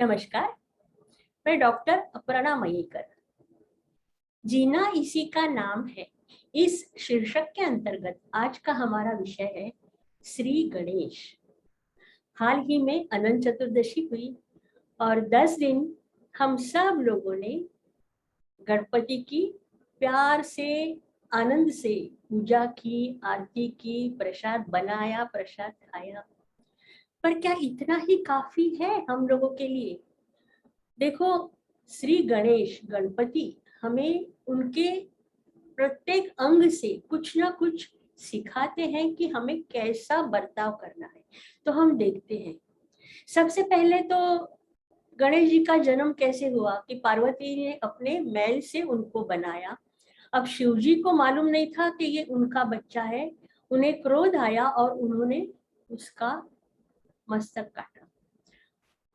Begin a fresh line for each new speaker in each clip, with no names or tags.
नमस्कार। मैं डॉक्टर अपर्णा मयेकर। जीना इसी का नाम है, इस शीर्षक के अंतर्गत आज का हमारा विषय है श्री गणेश। हाल ही में अनंत चतुर्दशी हुई और 10 दिन हम सब लोगों ने गणपति की प्यार से, आनंद से पूजा की, आरती की, प्रसाद बनाया, प्रसाद खाया। पर क्या इतना ही काफी है हम लोगों के लिए? देखो, श्री गणेश गणपति हमें उनके प्रत्येक अंग से कुछ ना कुछ सिखाते हैं कि हमें कैसा बर्ताव करना है। तो हम देखते हैं, सबसे पहले तो गणेश जी का जन्म कैसे हुआ कि पार्वती ने अपने मैल से उनको बनाया। अब शिव जी को मालूम नहीं था कि ये उनका बच्चा है। उन्हें क्रोध आया और उन्होंने उसका मस्तक काटा।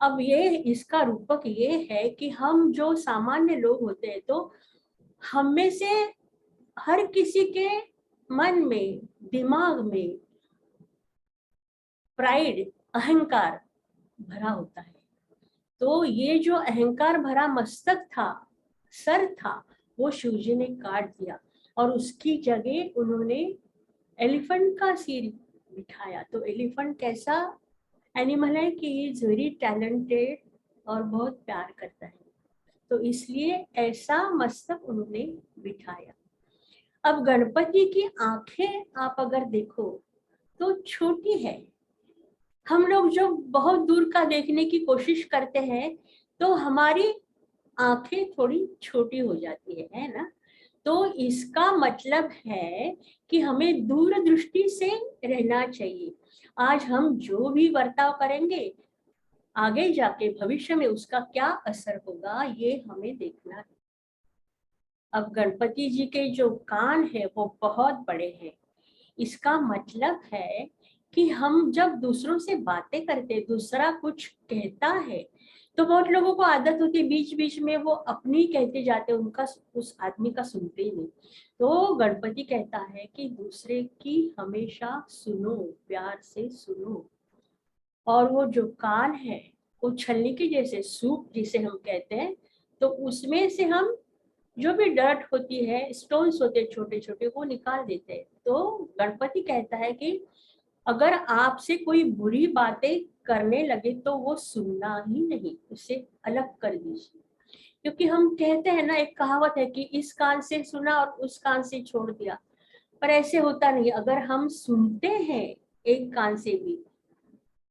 अब ये इसका रूपक ये है कि हम जो सामान्य लोग होते हैं तो हम में से हर किसी के मन में, दिमाग में प्राइड, अहंकार भरा होता है। तो ये जो अहंकार भरा मस्तक था, सर था, वो शिवजी ने काट दिया और उसकी जगह उन्होंने एलिफेंट का सिर बिठाया। तो एलिफेंट कैसा एनिमल है कि इज वेरी टैलेंटेड और बहुत प्यार करता है, तो इसलिए ऐसा मस्तक उन्होंने बिठाया। अब गणपति की आंखें आप अगर देखो तो छोटी है। हम लोग जो बहुत दूर का देखने की कोशिश करते हैं तो हमारी आंखें थोड़ी छोटी हो जाती है ना। तो इसका मतलब है कि हमें दूरदृष्टि से रहना चाहिए। आज हम जो भी बर्ताव करेंगे, आगे जाके भविष्य में उसका क्या असर होगा, ये हमें देखना है। अब गणपति जी के जो कान है वो बहुत बड़े हैं। इसका मतलब है कि हम जब दूसरों से बातें करते, दूसरा कुछ कहता है तो बहुत लोगों को आदत होती है बीच बीच में वो अपनी कहते जाते, उनका उस आदमी का सुनते ही नहीं। तो गणपति कहता है कि दूसरे की हमेशा सुनो, प्यार से सुनो। और वो जो कान है वो छलनी के जैसे, सूप जिसे हम कहते हैं, तो उसमें से हम जो भी डर्ट होती है, स्टोन्स होते हैं छोटे छोटे, वो निकाल देते हैं। तो गणपति कहता है कि अगर आपसे कोई बुरी बातें करने लगे तो वो सुनना ही नहीं, उसे अलग कर दीजिए। क्योंकि हम कहते हैं ना, एक कहावत है कि इस कान से सुना और उस कान से छोड़ दिया, पर ऐसे होता नहीं। अगर हम सुनते हैं एक कान से भी,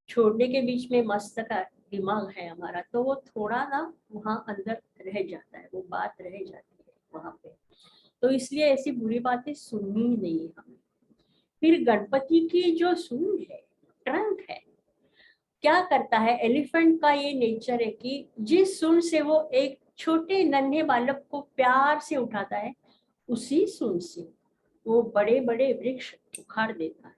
छोड़ने के बीच में मस्त का दिमाग है हमारा, तो वो थोड़ा ना वहाँ अंदर रह जाता है, वो बात रह जाती है वहां पे। तो इसलिए ऐसी बुरी बातें सुननी ही नहीं है हमें। फिर गणपति की जो सूंड है, ट्रंक है, क्या करता है? एलिफेंट का ये नेचर है कि जिस सूंड से वो एक छोटे नन्हे बालक को प्यार से उठाता है, उसी सूंड से वो बड़े बड़े वृक्ष उखाड़ देता है।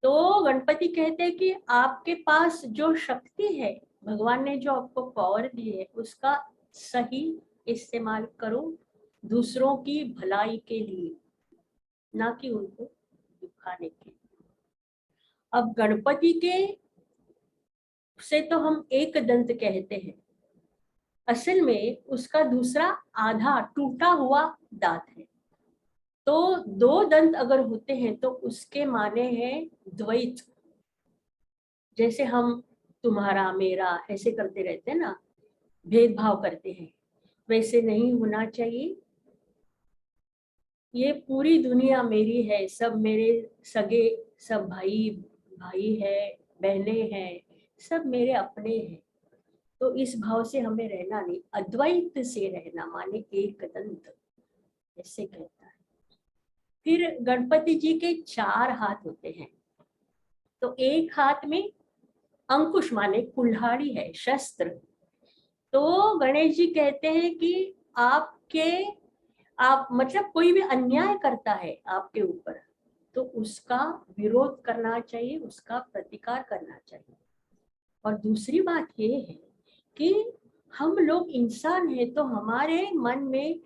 तो गणपति कहते हैं कि आपके पास जो शक्ति है, भगवान ने जो आपको पावर दी है, उसका सही इस्तेमाल करो दूसरों की भलाई के लिए, ना कि उनको दुखाने के लिए। अब गणपति के से तो हम एक दंत कहते हैं, असल में उसका दूसरा आधा टूटा हुआ दांत है। तो दो दंत अगर होते हैं तो उसके माने हैं द्वैत। जैसे हम तुम्हारा मेरा ऐसे करते रहते हैं ना, भेदभाव करते हैं, वैसे नहीं होना चाहिए। ये पूरी दुनिया मेरी है, सब मेरे सगे, सब भाई भाई है, बहनें हैं, सब मेरे अपने हैं। तो इस भाव से हमें रहना नहीं, अद्वैत से रहना, माने एक दंत, ऐसे कहता है। फिर गणपति जी के 4 हाथ होते हैं। तो एक हाथ में अंकुश माने कुल्हाड़ी है, शस्त्र। तो गणेश जी कहते हैं कि आप मतलब कोई भी अन्याय करता है आपके ऊपर तो उसका विरोध करना चाहिए, उसका प्रतिकार करना चाहिए। और दूसरी बात ये है कि हम लोग इंसान हैं तो हमारे मन में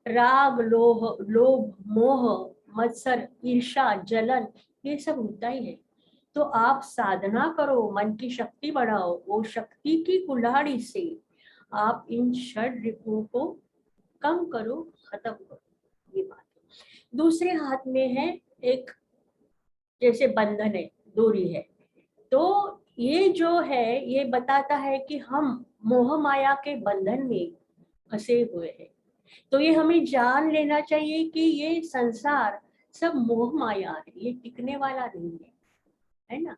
राग, लोभ, मोह, मत्सर, ईर्ष्या, जलन, ये सब होता ही है। तो आप साधना करो, मन की शक्ति बढ़ाओ, वो शक्ति की कुल्हाड़ी से आप इन षड रिपुओं को कम करो, खत्म करो। ये बात है। दूसरे हाथ में है एक जैसे बंधन है, डोरी है, तो ये जो है ये बताता है कि हम मोह माया के बंधन में फंसे हुए हैं। तो ये हमें जान लेना चाहिए कि ये संसार सब मोह माया है, ये टिकने वाला नहीं है ना।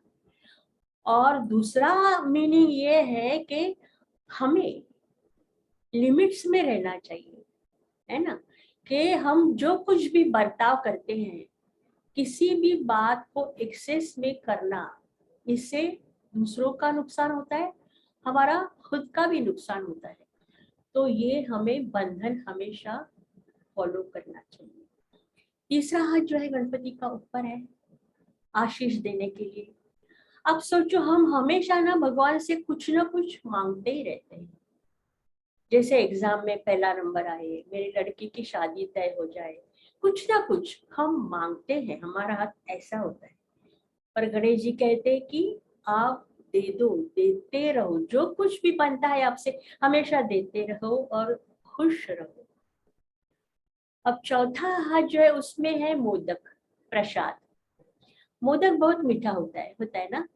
और दूसरा मीनिंग ये है कि हमें लिमिट्स में रहना चाहिए, है ना, कि हम जो कुछ भी बर्ताव करते हैं, किसी भी बात को एक्सेस में करना, इससे दूसरों का नुकसान होता है, हमारा खुद का भी नुकसान होता है। तो ये हमें बंधन हमेशा फॉलो करना चाहिए। तीसरा हाथ जो है गणपति का ऊपर है आशीष देने के लिए। अब सोचो, हम हमेशा ना भगवान से कुछ ना कुछ मांगते ही रहते हैं। जैसे एग्जाम में पहला नंबर आए, मेरी लड़की की शादी तय हो जाए, कुछ ना कुछ हम मांगते हैं, हमारा हाथ ऐसा होता है। पर गणेश जी कहते हैं कि आप दे दो, देते रहो, जो कुछ भी बनता है आपसे हमेशा देते रहो और खुश रहो। अब चौथा हाथ जो है उसमें है मोदक, प्रसाद। मोदक बहुत मीठा होता है ना,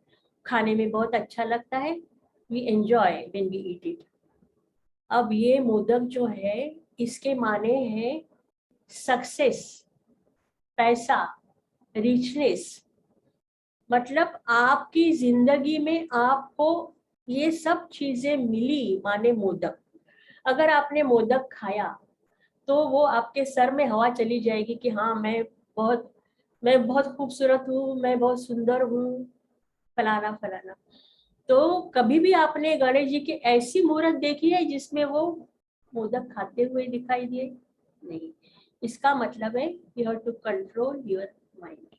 खाने में बहुत अच्छा लगता है। We enjoy when we eat it. अब ये मोदक जो है इसके माने हैं सक्सेस, पैसा, रिचनेस। मतलब आपकी जिंदगी में आपको ये सब चीजें मिली माने मोदक। अगर आपने मोदक खाया तो वो आपके सर में हवा चली जाएगी कि हाँ मैं बहुत खूबसूरत हूँ, मैं बहुत सुंदर हूँ, फलाना फलाना। तो कभी भी आपने गणेश जी की ऐसी मूर्त देखी है जिसमें वो मोदक खाते हुए दिखाई दिए? नहीं। इसका मतलब है you have to control your mind.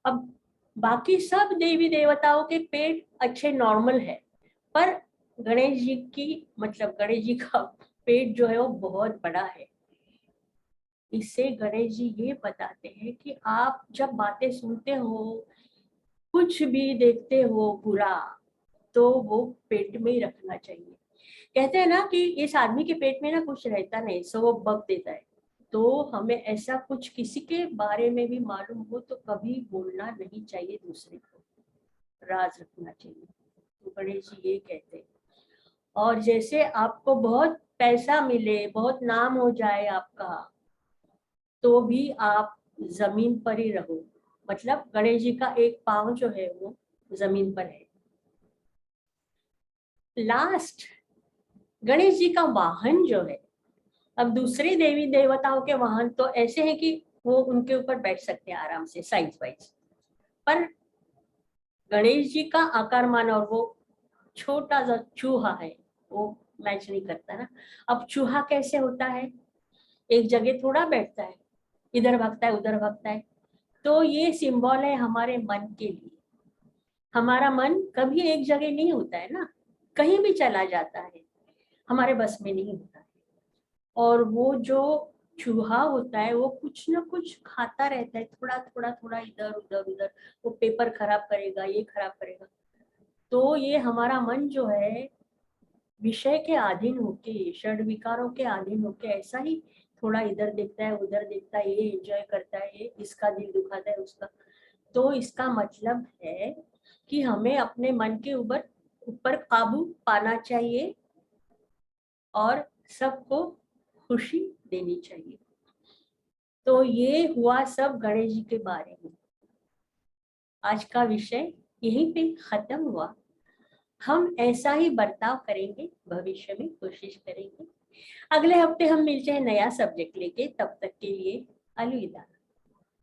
अब बाकी सब देवी देवताओं के पेट अच्छे नॉर्मल है, पर गणेश जी की मतलब गणेश जी का पेट जो है वो बहुत बड़ा है। इससे गणेश जी ये बताते हैं कि आप जब बातें सुनते हो, कुछ भी देखते हो बुरा, तो वो पेट में ही रखना चाहिए। कहते हैं ना कि इस आदमी के पेट में ना कुछ रहता नहीं, सो वो बक देता है। तो हमें ऐसा कुछ किसी के बारे में भी मालूम हो तो कभी बोलना नहीं चाहिए, दूसरे को राज रखना चाहिए। तो गणेश जी ये कहते हैं। और जैसे आपको बहुत पैसा मिले, बहुत नाम हो जाए आपका, तो भी आप जमीन पर ही रहो। मतलब गणेश जी का एक पांव जो है वो जमीन पर है। लास्ट, गणेश जी का वाहन जो है, अब दूसरे देवी देवताओं के वाहन तो ऐसे हैं कि वो उनके ऊपर बैठ सकते हैं आराम से साइज वाइज, पर गणेश जी का आकारमान और वो छोटा सा चूहा है, वो मैच नहीं करता ना। अब चूहा कैसे होता है, एक जगह थोड़ा बैठता है, इधर भागता है उधर भागता है। तो ये सिंबल है हमारे मन के लिए। हमारा मन कभी एक जगह नहीं होता है ना, कहीं भी चला जाता है, हमारे बस में नहीं होता है। और वो जो चूहा होता है वो कुछ ना कुछ खाता रहता है, थोड़ा थोड़ा थोड़ा इधर उधर उधर। वो पेपर खराब करेगा, ये खराब करेगा। तो ये हमारा मन जो है विषय के अधीन होके, षड विकारों के अधीन होके ऐसा ही थोड़ा इधर देखता है उधर देखता है, ये एंजॉय करता है, ये इसका दिल दुखाता है उसका। तो इसका मतलब है कि हमें अपने मन के ऊपर ऊपर काबू पाना चाहिए और सबको खुशी देनी चाहिए। तो ये हुआ सब गणेश जी के बारे में। आज का विषय यहीं पे खत्म हुआ। हम ऐसा ही बर्ताव करेंगे, भविष्य में कोशिश करेंगे। अगले हफ्ते हम मिलते हैं नया सब्जेक्ट लेके, तब तक के लिए अलविदा।